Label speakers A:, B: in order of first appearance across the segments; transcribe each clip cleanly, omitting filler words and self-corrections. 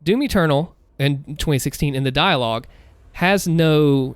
A: Doom Eternal in 2016 in the dialogue has no,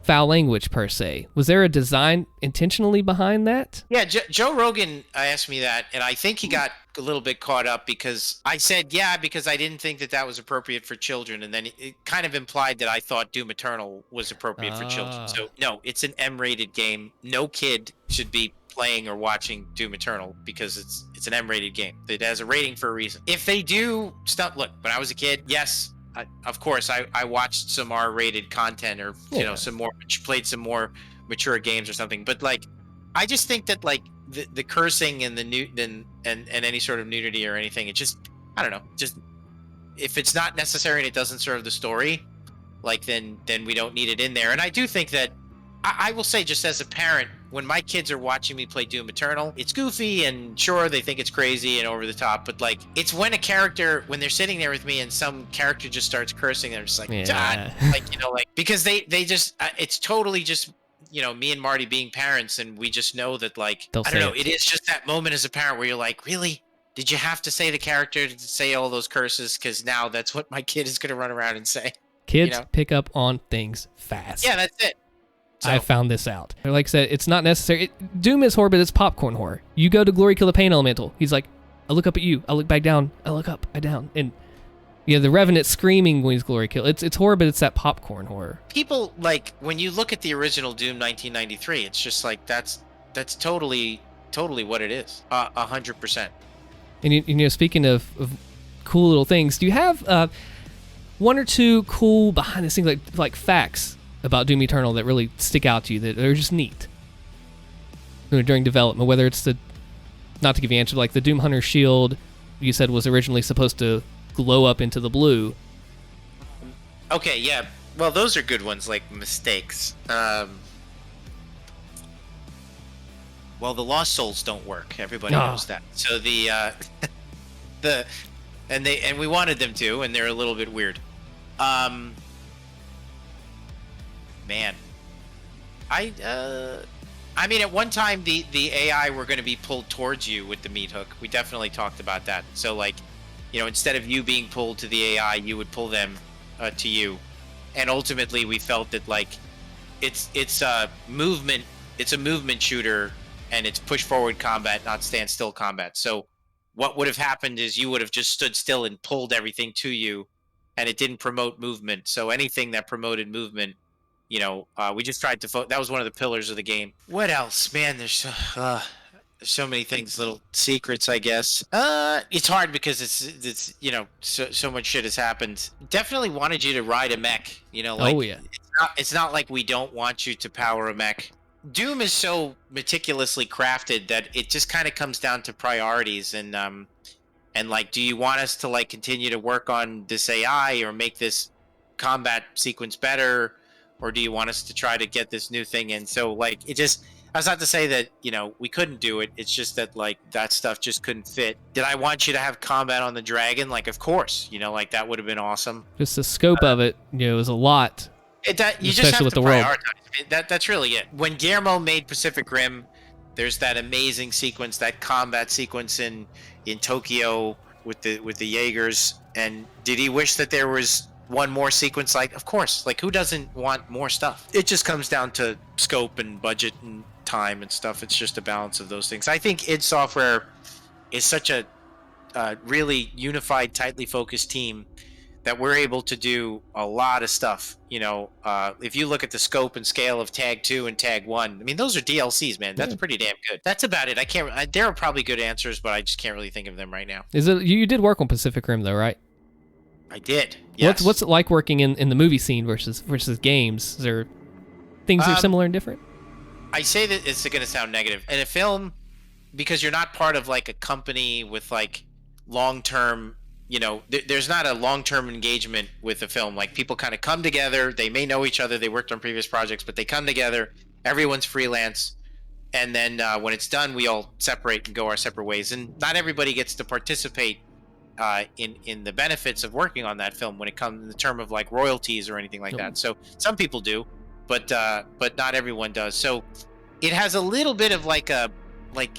A: foul language per se. Was there a design intentionally behind that?
B: Yeah, Joe Rogan asked me that, and I think he got a little bit caught up because I said, yeah, because I didn't think that was appropriate for children. And then it kind of implied that I thought Doom Eternal was appropriate for children. So, no, it's an M-rated game. No kid should be playing or watching Doom Eternal because it's an M-rated game. It has a rating for a reason. If they do stuff, look, when I was a kid, yes, of course, I watched some R-rated content or played some more mature games or something. But like, I just think that like the cursing and and any sort of nudity or anything, it just, I don't know, just if it's not necessary and it doesn't serve the story, like then we don't need it in there. And I do think that I will say, just as a parent, when my kids are watching me play Doom Eternal, it's goofy and sure, they think it's crazy and over the top, but like, it's when when they're sitting there with me and some character just starts cursing, they're just like, God, like, because they just, it's totally just, me and Marty being parents, and we just know that, like, I don't know, it is just that moment as a parent where you're like, really? Did you have to say the character to say all those curses? Because now that's what my kid is going to run around and say.
A: Kids pick up on things fast.
B: Yeah, that's it. So,
A: I found this out. Like I said, it's not necessary. Doom is horror, but it's popcorn horror. You go to Glory Kill the Pain Elemental. He's like, I look up at you. I look back down. I look up. I down. And the Revenant screaming when he's Glory Kill. It's horror, but it's that popcorn horror.
B: People, like, when you look at the original Doom 1993, it's just like, that's totally what it is. 100%.
A: And speaking of cool little things, do you have one or two cool behind the scenes like facts about Doom Eternal that really stick out to you that are just neat during development? Whether it's not to give you an answer, like the Doom Hunter shield you said was originally supposed to glow up into the blue.
B: Okay, yeah. Well, those are good ones, like mistakes. Well, the Lost Souls don't work. Everybody knows that. So and we wanted them to, and they're a little bit weird. Man, I mean, at one time the AI were going to be pulled towards you with the meat hook. We definitely talked about that. So like, instead of you being pulled to the AI, you would pull them to you. And ultimately, we felt that like it's a movement shooter, and it's push forward combat, not stand still combat. So what would have happened is you would have just stood still and pulled everything to you, and it didn't promote movement. So anything that promoted movement, we just tried to that was one of the pillars of the game. What else, man? There's so many things, little secrets, I guess. It's hard because it's so much shit has happened. Definitely wanted you to ride a mech. Like,
A: oh yeah.
B: It's not like we don't want you to power a mech. Doom is so meticulously crafted that it just kind of comes down to priorities and like, do you want us to like continue to work on this AI or make this combat sequence better? Or do you want us to try to get this new thing in? So like, that's not to say that, we couldn't do it. It's just that like that stuff just couldn't fit. Did I want you to have combat on the dragon? Like, of course, like that would have been awesome.
A: Just the scope of it, is a lot.
B: You just have to prioritize. I mean, that's really it. When Guillermo made Pacific Rim, there's that amazing sequence, that combat sequence in Tokyo with the Jaegers. And did he wish that there was one more sequence? Like, of course, like who doesn't want more stuff? It just comes down to scope and budget and time and stuff. It's just a balance of those things. I think id Software is such a really unified, tightly focused team that we're able to do a lot of stuff. If you look at the scope and scale of Tag 2 and Tag 1, I mean, those are DLCs, man. That's pretty damn good. That's about it. There are probably good answers, but I just can't really think of them right now.
A: Is it you did work on Pacific Rim though, right?
B: I did. Yes.
A: What's it like working in the movie scene versus games? Is there things that are similar and different?
B: I say that it's going to sound negative. In a film, because you're not part of like a company with like long-term, there's not a long-term engagement with a film. Like, people kind of come together, they may know each other, they worked on previous projects, but they come together, everyone's freelance, and then when it's done, we all separate and go our separate ways. And not everybody gets to participate in the benefits of working on that film when it comes in the term of like royalties or anything like that. So some people do, but not everyone does. So it has a little bit of like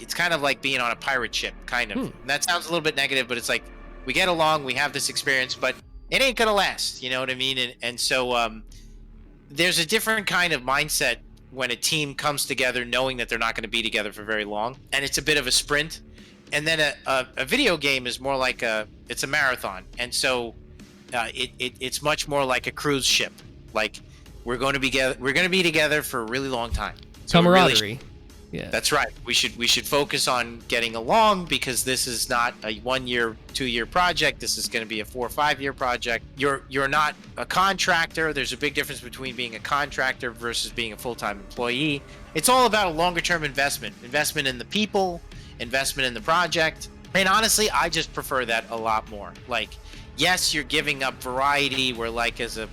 B: it's kind of like being on a pirate ship, kind of. And that sounds a little bit negative, but it's like we get along, we have this experience, but it ain't gonna last. You know what I mean? And so there's a different kind of mindset when a team comes together knowing that they're not going to be together for very long, and it's a bit of a sprint. And then a video game is more like it's a marathon, and so it's much more like a cruise ship. Like we're going to be together for a really long time. So
A: Camaraderie. Yeah.
B: That's right. We should focus on getting along, because this is not a 1 year, 2 year project. This is going to be a 4 or 5 year project. You're not a contractor. There's a big difference between being a contractor versus being a full-time employee. It's all about a longer term investment in the people, investment in the project. And honestly, I just prefer that a lot more. Like, yes, you're giving up variety, where like as a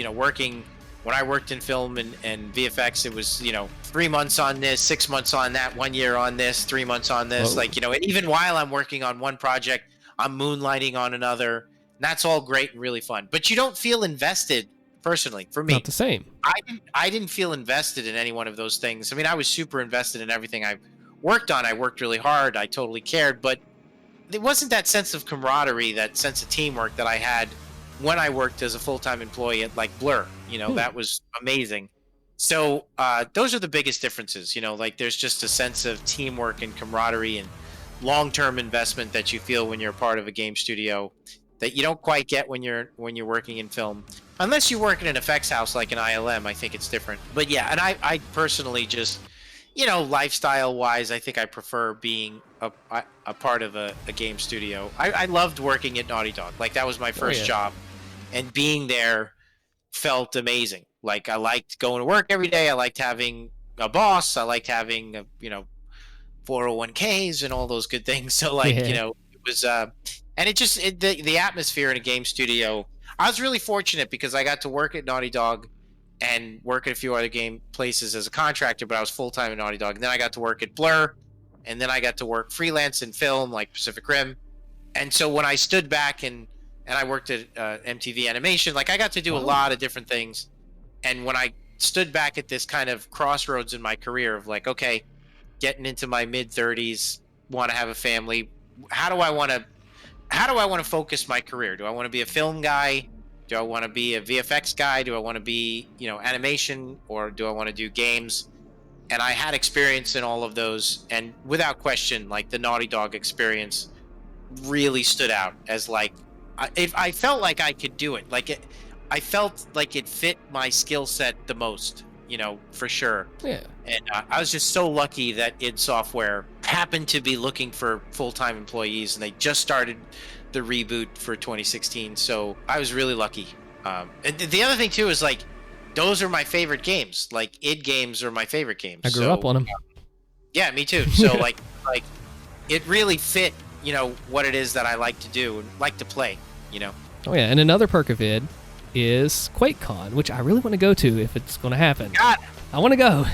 B: working, when I worked in film and VFX, it was, 3 months on this, 6 months on that, 1 year on this, 3 months on this.
A: Whoa.
B: And even while I'm working on one project, I'm moonlighting on another. And that's all great and really fun. But you don't feel invested, personally, for me.
A: Not the same.
B: I didn't feel invested in any one of those things. I mean, I was super invested in everything I worked on. I worked really hard. I totally cared. But there wasn't that sense of camaraderie, that sense of teamwork that I had when I worked as a full-time employee at like Blur. That was amazing. So those are the biggest differences. Like there's just a sense of teamwork and camaraderie and long-term investment that you feel when you're a part of a game studio that you don't quite get when you're working in film, unless you work in an effects house like an ILM. I think it's different. But yeah, and I personally just, lifestyle wise, I think I prefer being a part of a game studio. I loved working at Naughty Dog. Like that was my first job, and being there felt amazing. Like I liked going to work every day. I liked having a boss. I liked having 401ks and all those good things. So it was and the atmosphere in a game studio. I was really fortunate because I got to work at Naughty Dog and work at a few other game places as a contractor, but I was full-time at Naughty Dog. And then I got to work at Blur, and then I got to work freelance in film like Pacific Rim. And so when I stood back and I worked at MTV Animation, like I got to do a lot of different things. And when I stood back at this kind of crossroads in my career of like, okay, getting into my mid-30s, want to have a family, how do I want to focus my career? Do I want to be a film guy? Do I want to be a VFX guy? Do I want to be, animation, or do I want to do games? And I had experience in all of those, and without question, like the Naughty Dog experience really stood out as like, if I felt like I could do it. I felt like it fit my skill set the most, for sure.
A: Yeah.
B: And I was just so lucky that id Software happened to be looking for full-time employees, and they just started the reboot for 2016. So I was really lucky. And the other thing too is like, those are my favorite games. Like id games are my favorite games.
A: I grew up on them.
B: Yeah, me too. So like it really fit, what it is that I like to do and like to play,
A: Oh yeah, and another perk of id is QuakeCon, which I really want to go to if it's going to happen.
B: God,
A: I want to go.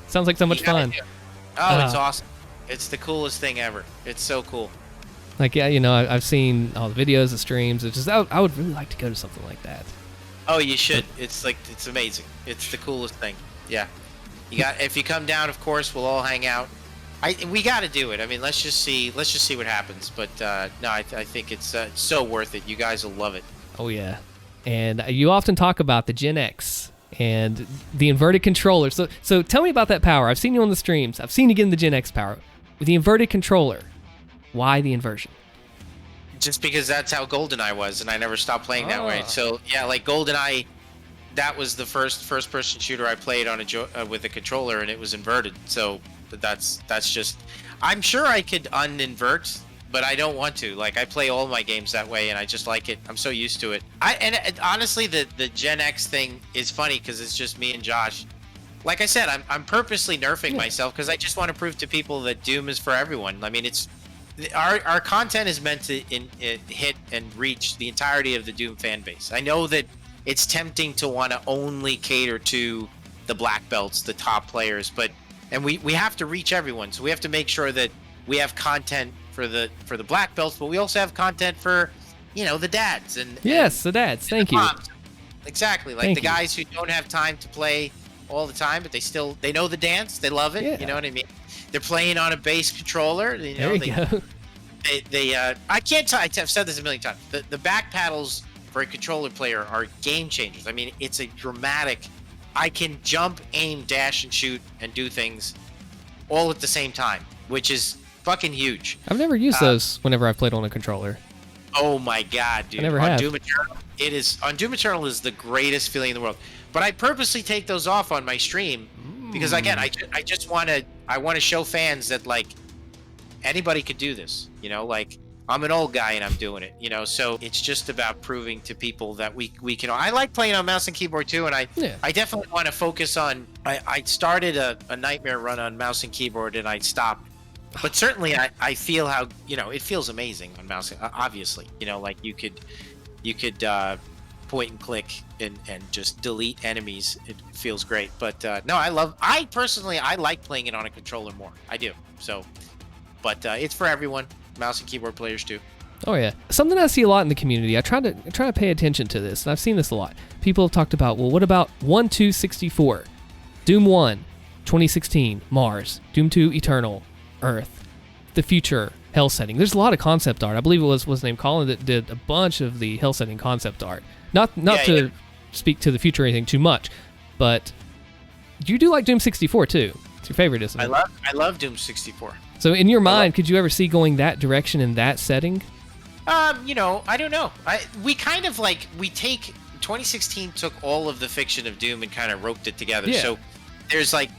A: Sounds like so much fun.
B: Oh, it's awesome. It's the coolest thing ever. It's so cool.
A: Like, yeah, I've seen all the videos, the streams. It's just, I would really like to go to something like that.
B: Oh, you should. It's amazing. It's the coolest thing. Yeah. If you come down, of course, we'll all hang out. We got to do it. I mean, let's just see what happens. But no, I think it's so worth it. You guys will love it.
A: Oh yeah. And you often talk about the Gen X and the inverted controller. So tell me about that power. I've seen you on the streams. I've seen you get in the Gen X power. With the inverted controller, why the inversion?
B: Just because that's how GoldenEye was, and I never stopped playing that way. So yeah, like GoldenEye, that was the first-person shooter I played on with a controller, and it was inverted. So that's just. I'm sure I could uninvert, but I don't want to. Like I play all my games that way, and I just like it. I'm so used to it. And honestly, the Gen X thing is funny because it's just me and Josh. Like I said, I'm purposely nerfing myself because I just want to prove to people that Doom is for everyone. I mean, it's our content is meant to hit and reach the entirety of the Doom fan base. I know that it's tempting to want to only cater to the black belts, the top players, and we have to reach everyone. So we have to make sure that we have content for the black belts, but we also have content for the dads and
A: the dads. Thank you.
B: Exactly, like the guys who don't have time to play all the time, but they know the dance, they love it.
A: Yeah.
B: You know what I mean? They're playing on a base controller.
A: There you go.
B: I can't tell. I've said this a million times. The back paddles for a controller player are game changers. I mean, it's a dramatic. I can jump, aim, dash, and shoot and do things all at the same time, which is fucking huge.
A: I've never used those whenever I've played on a controller.
B: Oh my god, dude!
A: I never have.
B: Doom Eternal, Doom Eternal is the greatest feeling in the world. But I purposely take those off on my stream because again, I just want to show fans that like anybody could do this. You know, like I'm an old guy and I'm doing it. You know, so it's just about proving to people that we can. I like playing on mouse and keyboard too, and I definitely want to focus on. I started a nightmare run on mouse and keyboard and I stopped. But certainly I feel how, you know, it feels amazing on mouse. Obviously, you know, like you could point and click and just delete enemies. It feels great. But no, I personally like playing it on a controller more. I do. So, but it's for everyone, mouse and keyboard players too.
A: Oh yeah, something I see a lot in the community. I try to pay attention to this, and I've seen this a lot. People have talked about, well, what about 1-2-64, Doom 1, 2016, Mars, Doom 2, Eternal, Earth, the future, hell setting. There's a lot of concept art. I believe it was named Colin that did a bunch of the hell setting concept art. Not to speak to the future or anything too much, but you do like Doom 64 too. It's your favorite, isn't it?
B: I love Doom 64.
A: So in your mind, could you ever see going that direction in that setting?
B: You know, I don't know. We kind of like, 2016 took all of the fiction of Doom and kind of roped it together.
A: Yeah.
B: So there's like,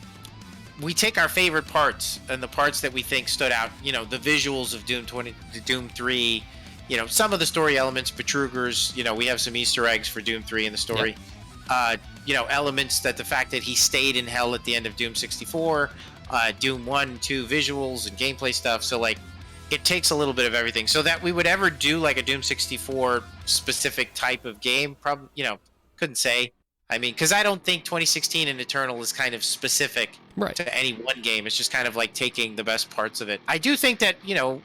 B: we take our favorite parts and the parts that we think stood out, you know, the visuals of Doom 3, you know, some of the story elements, Betrugers, you know, we have some Easter eggs for Doom 3 in the story. Yep. You know, elements that the fact that he stayed in hell at the end of Doom 64, Doom 1, 2 visuals and gameplay stuff. So like, it takes a little bit of everything. So that we would ever do like a Doom 64 specific type of game, probably, you know, couldn't say. I mean, because I don't think 2016 and Eternal is kind of specific to any one game. It's just kind of like taking the best parts of it. I do think that, you know,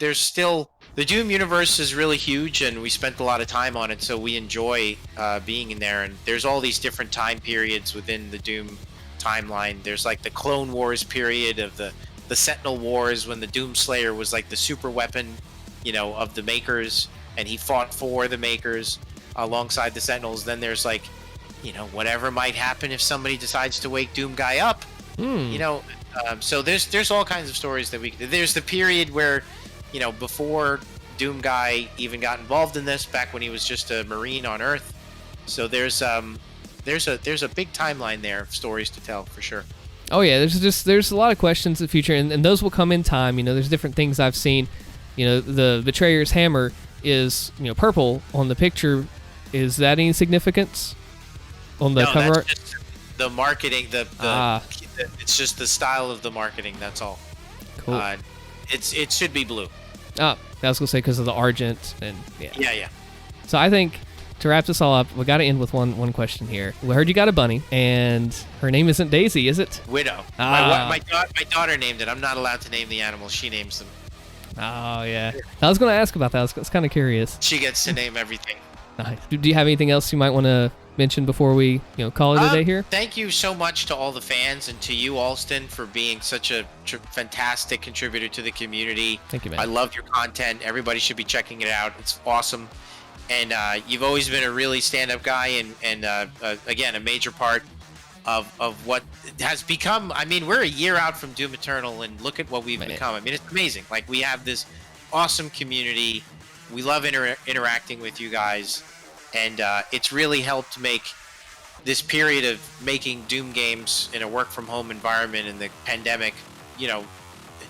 B: there's still, the Doom universe is really huge and we spent a lot of time on it, so we enjoy being in there. And there's all these different time periods within the Doom timeline. There's like the Clone Wars period of the Sentinel Wars, when the Doom Slayer was like the super weapon, you know, of the Makers, and he fought for the Makers alongside the Sentinels. Then there's like, you know, whatever might happen if somebody decides to wake Doom Guy up, you know. So there's all kinds of stories that there's the period where, you know, before Doom Guy even got involved in this, back when he was just a Marine on Earth. So there's a big timeline there of stories to tell for sure.
A: Oh yeah, there's a lot of questions in the future, and those will come in time. You know, there's different things I've seen. You know, the Betrayer's hammer is, you know, purple on the picture. Is that any significance on the cover art?
B: Just the marketing. It's just the style of the marketing. That's all.
A: Cool.
B: It should be blue.
A: I was gonna say because of the argent and
B: Yeah.
A: So I think, to wrap this all up, we got to end with one question here. We heard you got a bunny, and her name isn't Daisy, is it?
B: Widow. My daughter named it. I'm not allowed to name the animals. She names them.
A: Oh, yeah. I was going to ask about that. I was kind of curious.
B: She gets to name everything.
A: Nice. Do you have anything else you might want to mention before we call it a day here?
B: Thank you so much to all the fans and to you, Allstin, for being such a fantastic contributor to the community.
A: Thank you, man.
B: I love your content. Everybody should be checking it out. It's awesome. And you've always been a really stand-up guy and again, a major part of what has become. I mean, we're a year out from Doom Eternal, and look at what we've become. I mean, it's amazing. Like, we have this awesome community. We love interacting with you guys, and it's really helped make this period of making Doom games in a work-from-home environment in the pandemic,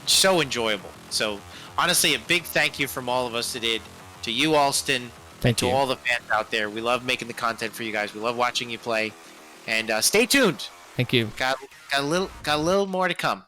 B: so enjoyable. So, honestly, a big thank you from all of us that did. To you, Allstin.
A: Thank you.
B: To all the fans out there. We love making the content for you guys. We love watching you play. And stay tuned.
A: Thank you.
B: Got a little more to come.